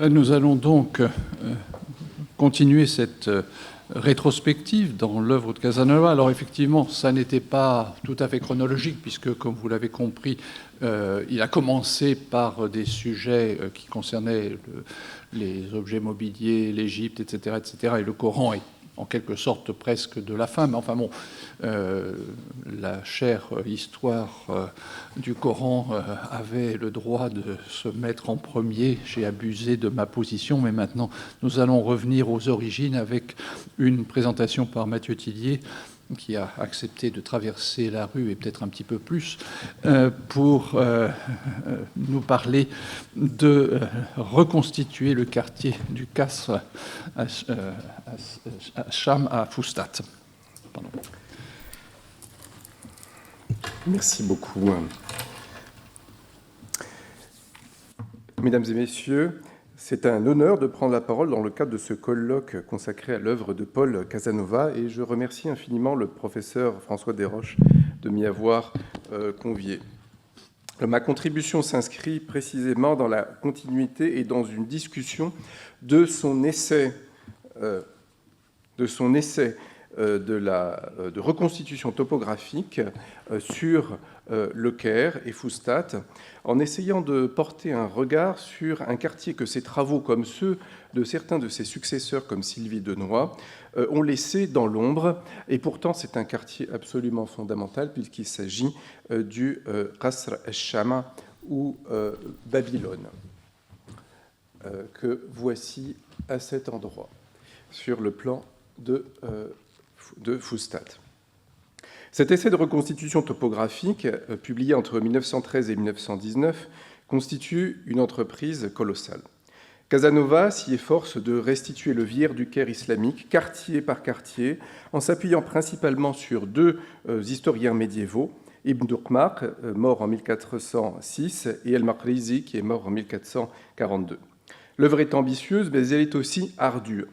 Nous allons donc continuer cette rétrospective dans l'œuvre de Casanova. Alors effectivement, ça n'était pas tout à fait chronologique, puisque, comme vous l'avez compris, il a commencé par des sujets qui concernaient les objets mobiliers, l'Égypte, etc., etc., et le Coran est en quelque sorte presque de la fin, mais enfin bon, la chère histoire du Coran avait le droit de se mettre en premier. J'ai abusé de ma position, mais maintenant nous allons revenir aux origines avec une présentation par Mathieu Tillier, qui a accepté de traverser la rue et peut-être un petit peu plus pour nous parler de reconstituer le quartier du Kasr à Cham à Fustat. Pardon. Merci beaucoup. Mesdames et messieurs, c'est un honneur de prendre la parole dans le cadre de ce colloque consacré à l'œuvre de Paul Casanova, et je remercie infiniment le professeur François Desroches de m'y avoir convié. Ma contribution s'inscrit précisément dans la continuité et dans une discussion de son essai de reconstitution topographique sur le Caire et Fustat, en essayant de porter un regard sur un quartier que ses travaux, comme ceux de certains de ses successeurs, comme Sylvie Denoy, ont laissé dans l'ombre. Et pourtant, c'est un quartier absolument fondamental, puisqu'il s'agit du Qasr al-Sham, ou Babylone, que voici à cet endroit, sur le plan de Fustat. Cet essai de reconstitution topographique, publié entre 1913 et 1919, constitue une entreprise colossale. Casanova s'y efforce de restituer le Vier du Caire islamique, quartier par quartier, en s'appuyant principalement sur deux historiens médiévaux, Ibn Durkmaq, mort en 1406, et El-Maqrizi, qui est mort en 1442. L'œuvre est ambitieuse, mais elle est aussi ardue.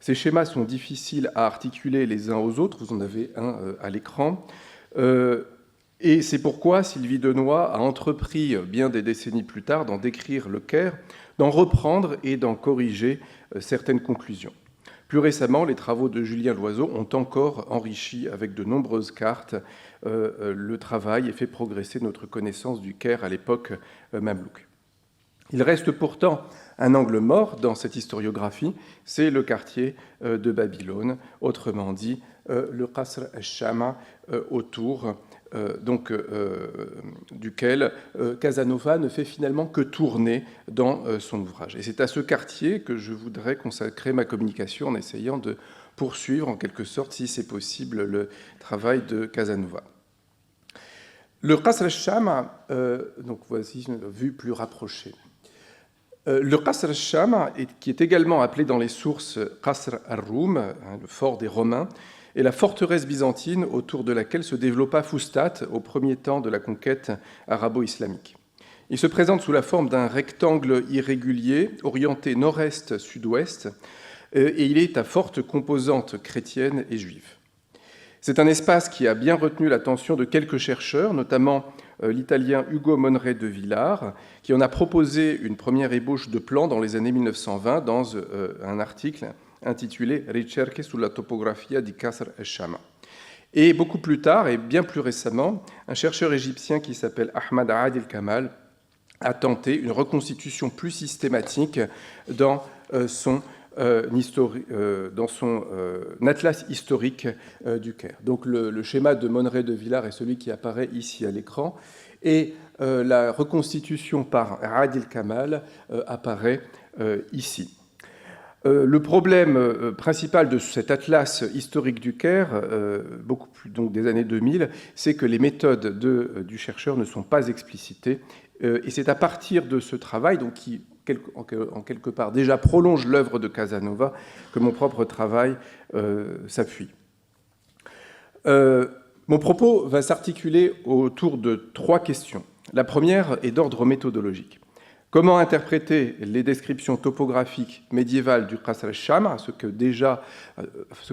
Ces schémas sont difficiles à articuler les uns aux autres, vous en avez un à l'écran, et c'est pourquoi Sylvie Denoy a entrepris, bien des décennies plus tard, d'en décrire le Caire, d'en reprendre et d'en corriger certaines conclusions. Plus récemment, les travaux de Julien Loiseau ont encore enrichi, avec de nombreuses cartes, le travail et fait progresser notre connaissance du Caire à l'époque mamelouk. Il reste pourtant un angle mort dans cette historiographie, c'est le quartier de Babylone, autrement dit le Qasr al-Sham, autour duquel Casanova ne fait finalement que tourner dans son ouvrage. Et c'est à ce quartier que je voudrais consacrer ma communication en essayant de poursuivre en quelque sorte, si c'est possible, le travail de Casanova. Le Qasr al-Sham, donc voici une vue plus rapprochée. Le Qasr al-Sham, qui est également appelé dans les sources Qasr al-Roum, le fort des Romains, est la forteresse byzantine autour de laquelle se développa Fustat au premier temps de la conquête arabo-islamique. Il se présente sous la forme d'un rectangle irrégulier orienté nord-est-sud-ouest, et il est à forte composante chrétienne et juive. C'est un espace qui a bien retenu l'attention de quelques chercheurs, notamment l'italien Ugo Monre de Villars, qui en a proposé une première ébauche de plan dans les années 1920 dans un article intitulé Ricerche sulla topografia di Qasr al-Sham. Et beaucoup plus tard, et bien plus récemment, un chercheur égyptien qui s'appelle Ahmad Adil Kamal a tenté une reconstitution plus systématique dans son atlas historique du Caire. Donc le schéma de Monre de Villars est celui qui apparaît ici à l'écran, et la reconstitution par Adil Kamal apparaît ici. Le problème principal de cet atlas historique du Caire, beaucoup plus donc des années 2000, c'est que les méthodes du chercheur ne sont pas explicitées, et c'est à partir de ce travail, donc qui en quelque part déjà prolonge l'œuvre de Casanova, que mon propre travail s'appuie. Mon propos va s'articuler autour de 3 questions. La première est d'ordre méthodologique. Comment interpréter les descriptions topographiques médiévales du Qasr al-Sham, ce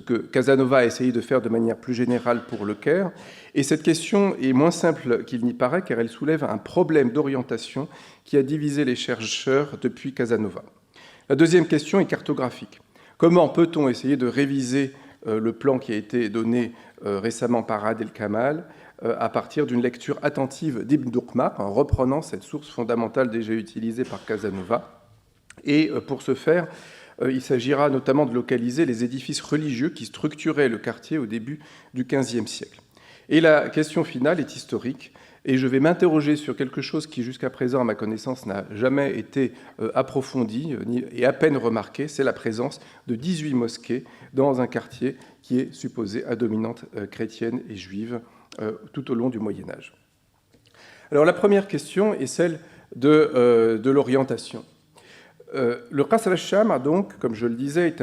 que Casanova a essayé de faire de manière plus générale pour le Caire. Et cette question est moins simple qu'il n'y paraît, car elle soulève un problème d'orientation qui a divisé les chercheurs depuis Casanova. La deuxième question est cartographique. Comment peut-on essayer de réviser le plan qui a été donné récemment par Ad el-Kamal à partir d'une lecture attentive d'Ibn Duqmaq, en reprenant cette source fondamentale déjà utilisée par Casanova. Et pour ce faire, il s'agira notamment de localiser les édifices religieux qui structuraient le quartier au début du XVe siècle. Et la question finale est historique, et je vais m'interroger sur quelque chose qui, jusqu'à présent, à ma connaissance, n'a jamais été approfondi et à peine remarqué, c'est la présence de 18 mosquées dans un quartier qui est supposé à dominante chrétienne et juive tout au long du Moyen-Âge. Alors la première question est celle de l'orientation. Le Qasr al-Sham, donc, comme je le disais, est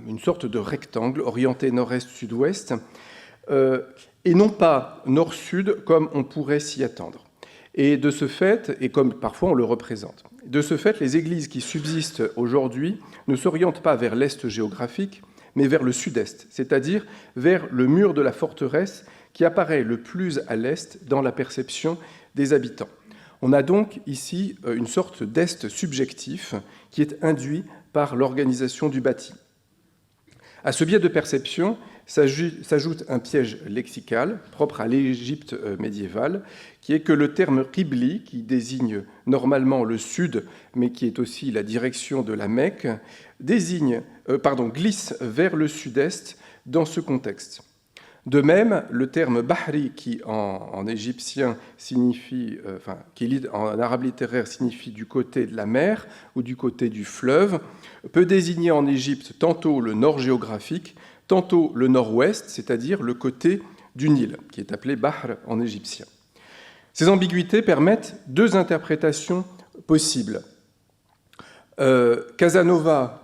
une sorte de rectangle orienté nord-est-sud-ouest, et non pas nord-sud comme on pourrait s'y attendre. Et de ce fait, et comme parfois on le représente, de ce fait, les églises qui subsistent aujourd'hui ne s'orientent pas vers l'est géographique, mais vers le sud-est, c'est-à-dire vers le mur de la forteresse qui apparaît le plus à l'est dans la perception des habitants. On a donc ici une sorte d'est subjectif qui est induit par l'organisation du bâti. À ce biais de perception s'ajoute un piège lexical propre à l'Égypte médiévale, qui est que le terme qibli, qui désigne normalement le sud, mais qui est aussi la direction de la Mecque, glisse vers le sud-est dans ce contexte. De même, le terme bahri, qui en égyptien signifie, qui en arabe littéraire signifie du côté de la mer ou du côté du fleuve, peut désigner en Égypte tantôt le nord géographique, tantôt le nord-ouest, c'est-à-dire le côté du Nil, qui est appelé Bahr en égyptien. Ces ambiguïtés permettent 2 interprétations possibles. Casanova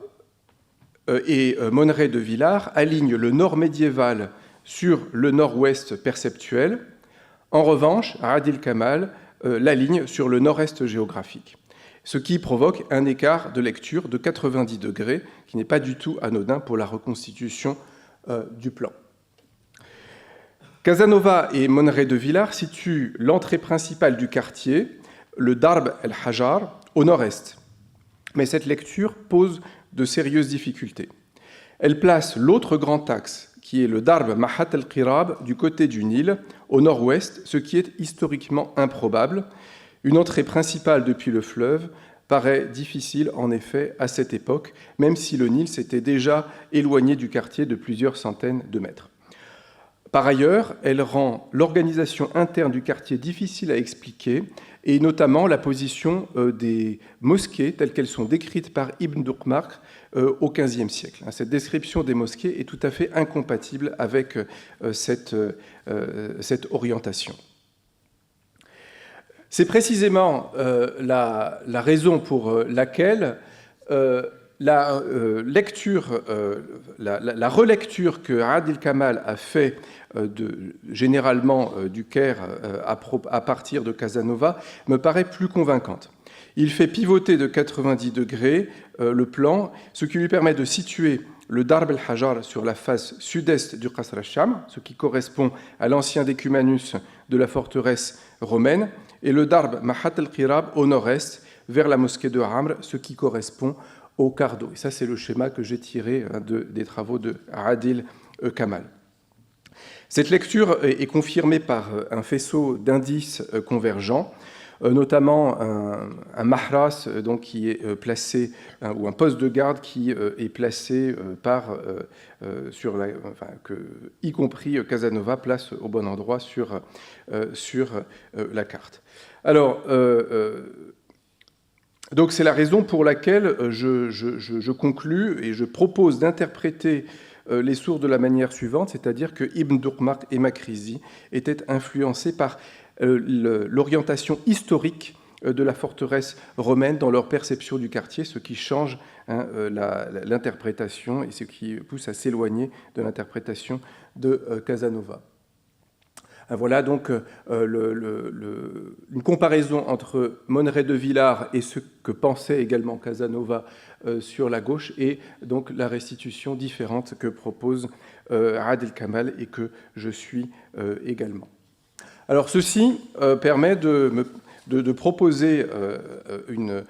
et Monneret de Villars alignent le nord médiéval sur le nord-ouest perceptuel. En revanche, Ad el-Kamal l'aligne sur le nord-est géographique, ce qui provoque un écart de lecture de 90 degrés, qui n'est pas du tout anodin pour la reconstitution du plan. Casanova et Monneret de Villars situent l'entrée principale du quartier, le Darb el-Hajar, au nord-est. Mais cette lecture pose de sérieuses difficultés. Elle place l'autre grand axe, qui est le Darb Mahat el-Qirab, du côté du Nil, au nord-ouest, ce qui est historiquement improbable. Une entrée principale depuis le fleuve paraît difficile, en effet, à cette époque, même si le Nil s'était déjà éloigné du quartier de plusieurs centaines de mètres. Par ailleurs, elle rend l'organisation interne du quartier difficile à expliquer, et notamment la position des mosquées telles qu'elles sont décrites par Ibn Duqmaq au XVe siècle. Cette description des mosquées est tout à fait incompatible avec cette orientation. C'est précisément la raison pour laquelle la relecture que Ad el-Kamal a fait généralement du Caire à partir de Casanova me paraît plus convaincante. Il fait pivoter de 90 degrés le plan, ce qui lui permet de situer le Darb el-Hajar sur la face sud-est du Qasr al-Sham, ce qui correspond à l'ancien décumanus de la forteresse romaine, et le Darb Mahat el-Qirab au nord-est, vers la mosquée de Amr, ce qui correspond au quart d'eau. Et ça, c'est le schéma que j'ai tiré des travaux de Ad el-Kamal. Cette lecture est confirmée par un faisceau d'indices convergents, notamment un mahras donc, qui est placé, ou un poste de garde qui est placé y compris Casanova place au bon endroit sur la carte. Alors, donc c'est la raison pour laquelle je conclus et je propose d'interpréter les sources de la manière suivante, c'est-à-dire que Ibn Duqmaq et Makrizi étaient influencés par l'orientation historique de la forteresse romaine dans leur perception du quartier, ce qui change l'interprétation et ce qui pousse à s'éloigner de l'interprétation de Casanova. Voilà donc une comparaison entre Monnerai de Villars et ce que pensait également Casanova sur la gauche, et donc la restitution différente que propose Aad el-Kamal et que je suis également. Alors ceci permet de proposer une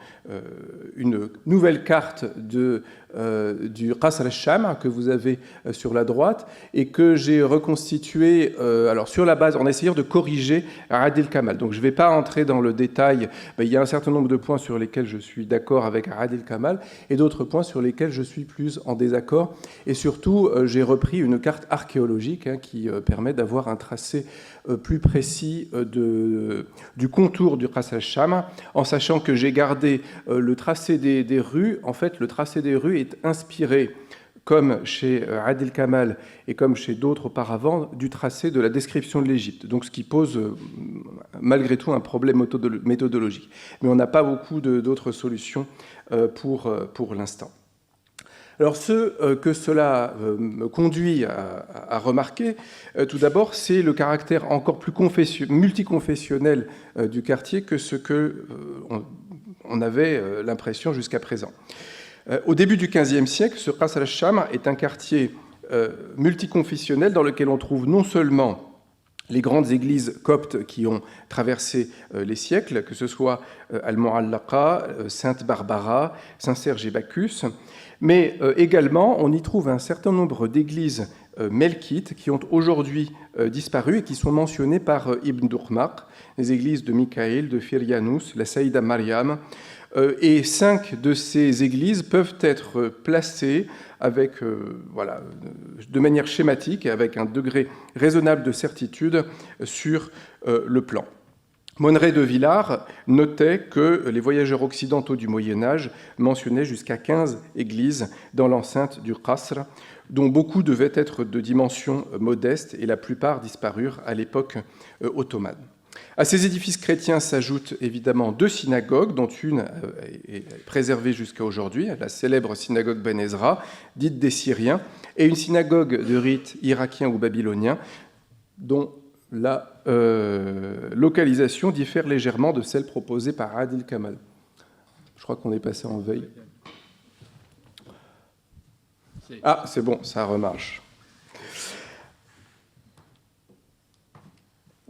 nouvelle carte du Qasr al-Sham que vous avez sur la droite et que j'ai reconstitué alors sur la base, en essayant de corriger Aad el-Kamal. Donc je ne vais pas entrer dans le détail, mais il y a un certain nombre de points sur lesquels je suis d'accord avec Aad el-Kamal et d'autres points sur lesquels je suis plus en désaccord. Et surtout, j'ai repris une carte archéologique qui permet d'avoir un tracé plus précis du contour du Qasr al-Sham, en sachant que j'ai gardé le tracé des rues. En fait, le tracé des rues est inspiré, comme chez Aad el-Kamal et comme chez d'autres auparavant, du tracé de la description de l'Égypte. Donc, ce qui pose malgré tout un problème méthodologique. Mais on n'a pas beaucoup d'autres solutions pour l'instant. Alors, ce que cela me conduit à remarquer, tout d'abord, c'est le caractère encore plus multiconfessionnel du quartier que ce qu'on avait l'impression jusqu'à présent. Au début du XVe siècle, ce Qasr al-Sham est un quartier multiconfessionnel dans lequel on trouve non seulement les grandes églises coptes qui ont traversé les siècles, que ce soit Al-Mu'allaqa, Sainte Barbara, Saint-Serge et Bacchus, mais également on y trouve un certain nombre d'églises melkites qui ont aujourd'hui disparu et qui sont mentionnées par Ibn Duqmaq, les églises de Michaël, de Firyanus, la Saïda Mariam, et 5 de ces églises peuvent être placées avec, de manière schématique et avec un degré raisonnable de certitude sur le plan. Monnerai de Villars notait que les voyageurs occidentaux du Moyen-Âge mentionnaient jusqu'à 15 églises dans l'enceinte du Qasr, dont beaucoup devaient être de dimension modeste et la plupart disparurent à l'époque ottomane. À ces édifices chrétiens s'ajoutent évidemment 2 synagogues, dont une est préservée jusqu'à aujourd'hui, la célèbre synagogue Ben Ezra, dite des Syriens, et une synagogue de rite irakien ou babylonien, dont la localisation diffère légèrement de celle proposée par Aad el-Kamal. Je crois qu'on est passé en veille. Ah, c'est bon, ça remarche.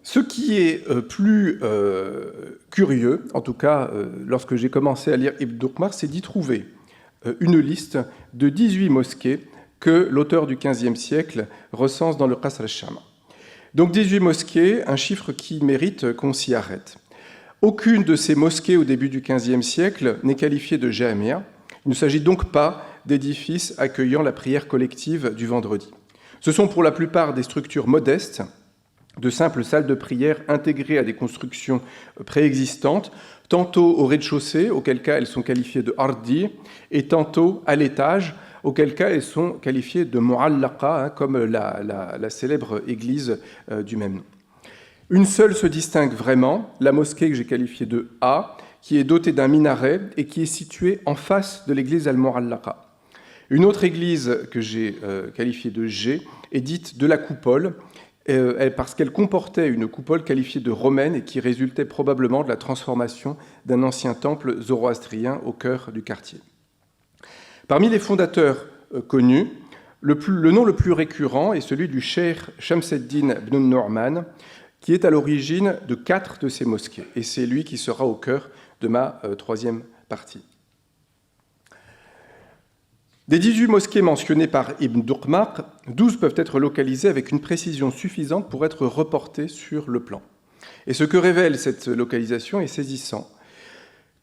Ce qui est plus curieux, en tout cas lorsque j'ai commencé à lire Ibn Duqmaq, c'est d'y trouver une liste de 18 mosquées que l'auteur du XVe siècle recense dans le Qasr al-Sham. Donc 18 mosquées, un chiffre qui mérite qu'on s'y arrête. Aucune de ces mosquées au début du XVe siècle n'est qualifiée de jamia. Il ne s'agit donc pas d'édifices accueillant la prière collective du vendredi. Ce sont pour la plupart des structures modestes, de simples salles de prière intégrées à des constructions préexistantes, tantôt au rez-de-chaussée, auquel cas elles sont qualifiées de ardi, et tantôt à l'étage, auquel cas elles sont qualifiées de mu'allaqa, comme la célèbre église du même nom. Une seule se distingue vraiment, la mosquée que j'ai qualifiée de A, qui est dotée d'un minaret et qui est située en face de l'église al-Mu'allaqa. Une autre église que j'ai qualifiée de G est dite de la coupole, parce qu'elle comportait une coupole qualifiée de romaine et qui résultait probablement de la transformation d'un ancien temple zoroastrien au cœur du quartier. Parmi les fondateurs connus, le nom le plus récurrent est celui du cheikh Shamseddin ibn Nu'man, qui est à l'origine de 4 de ces mosquées. Et c'est lui qui sera au cœur de ma troisième partie. Des 18 mosquées mentionnées par Ibn Duqmaq, 12 peuvent être localisées avec une précision suffisante pour être reportées sur le plan. Et ce que révèle cette localisation est saisissant.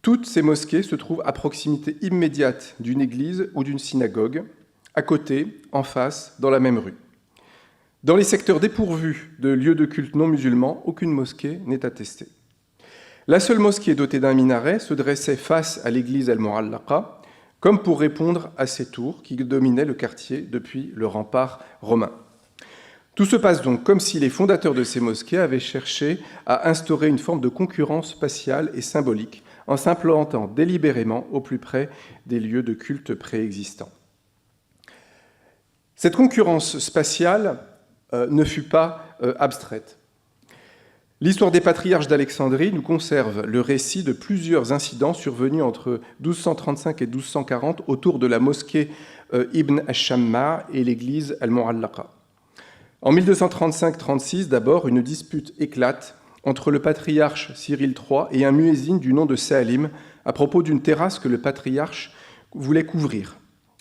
Toutes ces mosquées se trouvent à proximité immédiate d'une église ou d'une synagogue, à côté, en face, dans la même rue. Dans les secteurs dépourvus de lieux de culte non musulmans, aucune mosquée n'est attestée. La seule mosquée dotée d'un minaret se dressait face à l'église al-Mu'allaqa, comme pour répondre à ces tours qui dominaient le quartier depuis le rempart romain. Tout se passe donc comme si les fondateurs de ces mosquées avaient cherché à instaurer une forme de concurrence spatiale et symbolique en s'implantant délibérément au plus près des lieux de culte préexistants. Cette concurrence spatiale ne fut pas abstraite. L'histoire des patriarches d'Alexandrie nous conserve le récit de plusieurs incidents survenus entre 1235 et 1240 autour de la mosquée Ibn Ash-Shamma et l'église Al-Mu'allaqa. En 1235-36, d'abord, une dispute éclate entre le patriarche Cyril III et un muezzin du nom de Salim à propos d'une terrasse que le patriarche voulait couvrir.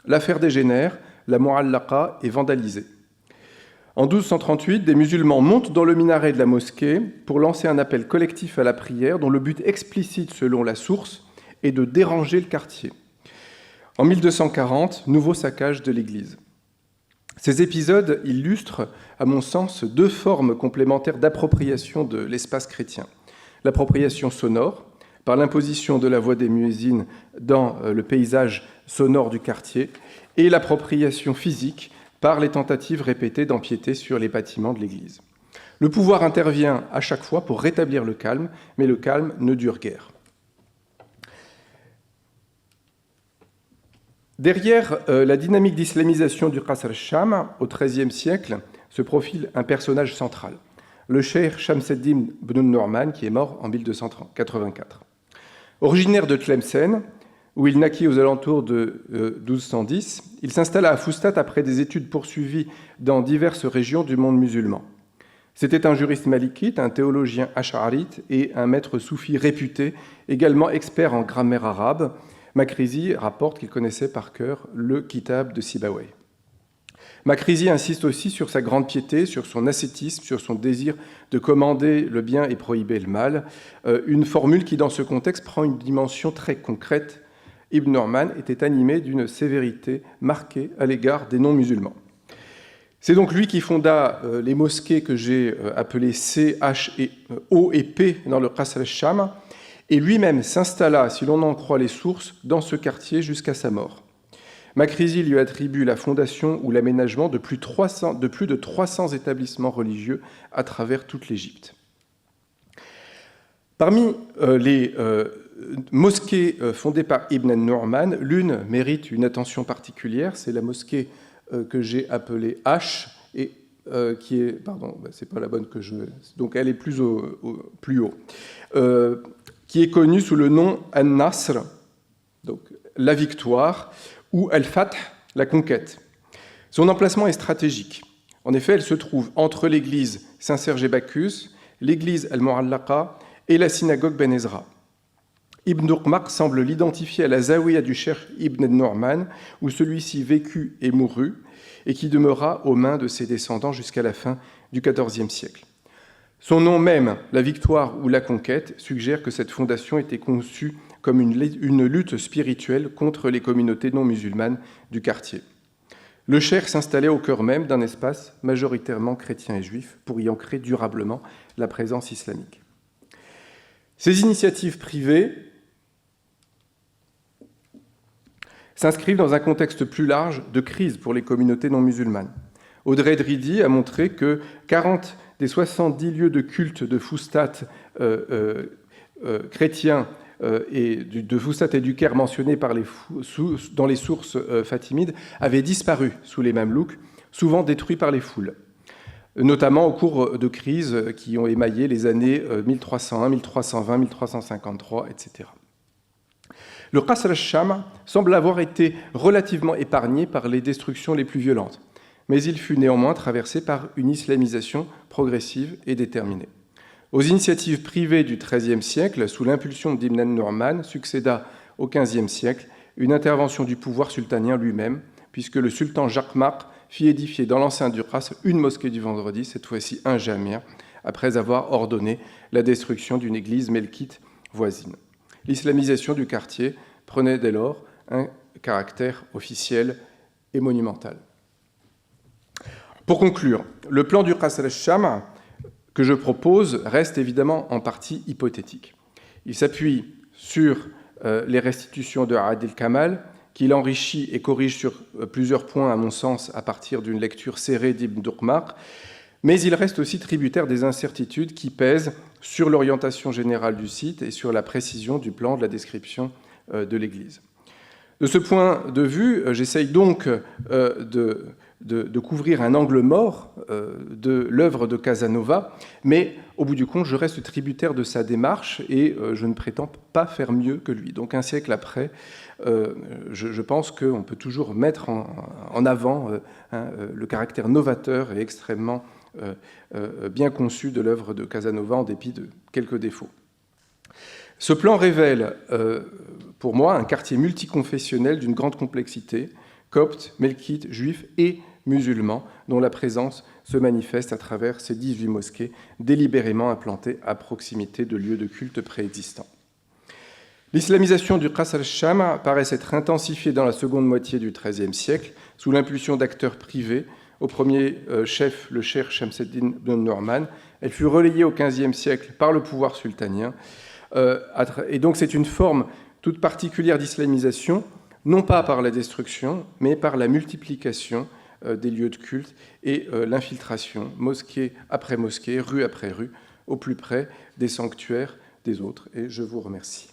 L'affaire dégénère, la Mu'allaqa est vandalisée. En 1238, des musulmans montent dans le minaret de la mosquée pour lancer un appel collectif à la prière dont le but explicite, selon la source, est de déranger le quartier. En 1240, nouveau saccage de l'église. Ces épisodes illustrent, à mon sens, deux formes complémentaires d'appropriation de l'espace chrétien. L'appropriation sonore, par l'imposition de la voix des muezzins dans le paysage sonore du quartier, et l'appropriation physique, par les tentatives répétées d'empiéter sur les bâtiments de l'église. Le pouvoir intervient à chaque fois pour rétablir le calme, mais le calme ne dure guère. Derrière la dynamique d'islamisation du Qasr al-Sham, au XIIIe siècle, se profile un personnage central, le cheikh Shamseddin ibn Nu'man, qui est mort en 1284. Originaire de Tlemcen, où il naquit aux alentours de 1210, il s'installa à Fustat après des études poursuivies dans diverses régions du monde musulman. C'était un juriste malikite, un théologien ash'arite et un maître soufi réputé, également expert en grammaire arabe. Makrizi rapporte qu'il connaissait par cœur le Kitab de Sibawayh. Makrizi insiste aussi sur sa grande piété, sur son ascétisme, sur son désir de commander le bien et prohiber le mal, une formule qui, dans ce contexte, prend une dimension très concrète. Ibn Nu'man était animé d'une sévérité marquée à l'égard des non-musulmans. C'est donc lui qui fonda les mosquées que j'ai appelées C, H, O et P dans le Qasr al-Sham, et lui-même s'installa, si l'on en croit les sources, dans ce quartier jusqu'à sa mort. Makrizi lui attribue la fondation ou l'aménagement de plus de 300 établissements religieux à travers toute l'Égypte. Parmi les mosquées fondées par Ibn Nu'man, l'une mérite une attention particulière, c'est la mosquée que j'ai appelée H, et qui est, pardon, c'est pas la bonne que je, donc elle est plus haut, qui est connue sous le nom An-Nasr, donc la victoire, ou Al-Fath, la conquête. Son emplacement est stratégique. En effet, elle se trouve entre l'église Saint-Serge et Bacchus, l'église Al-Mu'allaqa et la synagogue Ben Ezra. Ibn Duqmaq semble l'identifier à la zawiya du cheikh Ibn Nu'man, où celui-ci vécut et mourut, et qui demeura aux mains de ses descendants jusqu'à la fin du XIVe siècle. Son nom même, la victoire ou la conquête, suggère que cette fondation était conçue comme une lutte spirituelle contre les communautés non musulmanes du quartier. Le cheikh s'installait au cœur même d'un espace majoritairement chrétien et juif pour y ancrer durablement la présence islamique. Ces initiatives privées s'inscrivent dans un contexte plus large de crise pour les communautés non musulmanes. Audrey Dridi a montré que 40 des 70 lieux de culte de Fustat chrétiens de Fustat et du Caire mentionnés dans les sources fatimides avaient disparu sous les Mamelouks, souvent détruits par les foules, notamment au cours de crises qui ont émaillé les années 1301, 1320, 1353, etc. Le Qasr al-Sham semble avoir été relativement épargné par les destructions les plus violentes, mais il fut néanmoins traversé par une islamisation progressive et déterminée. Aux initiatives privées du XIIIe siècle, sous l'impulsion d'Ibn Nu'man, succéda au XVe siècle une intervention du pouvoir sultanien lui-même, puisque le sultan Jaqmaq fit édifier dans l'enceinte du Qasr une mosquée du vendredi, cette fois-ci un jamia, après avoir ordonné la destruction d'une église melkite voisine. L'islamisation du quartier prenait dès lors un caractère officiel et monumental. Pour conclure, le plan du Qasr al-Sham que je propose reste évidemment en partie hypothétique. Il s'appuie sur les restitutions de Adil Kamal, qu'il enrichit et corrige sur plusieurs points, à mon sens, à partir d'une lecture serrée d'Ibn Duqmaq, mais il reste aussi tributaire des incertitudes qui pèsent sur l'orientation générale du site et sur la précision du plan de la description de l'église. De ce point de vue, j'essaye donc de couvrir un angle mort de l'œuvre de Casanova, mais au bout du compte, je reste tributaire de sa démarche et je ne prétends pas faire mieux que lui. Donc un siècle après, je pense qu'on peut toujours mettre en avant le caractère novateur et extrêmement bien conçu de l'œuvre de Casanova en dépit de quelques défauts. Ce plan révèle, pour moi, un quartier multiconfessionnel d'une grande complexité, coptes, melkites, juifs et musulmans, dont la présence se manifeste à travers ces 18 mosquées délibérément implantées à proximité de lieux de culte préexistants. L'islamisation du Qas al-Sham paraît s'être intensifiée dans la seconde moitié du XIIIe siècle, sous l'impulsion d'acteurs privés, au premier chef, le cheikh Shamseddin ibn Norman. Elle fut relayée au XVe siècle par le pouvoir sultanien. Et donc c'est une forme toute particulière d'islamisation, non pas par la destruction, mais par la multiplication des lieux de culte et l'infiltration, mosquée après mosquée, rue après rue, au plus près des sanctuaires des autres. Et je vous remercie.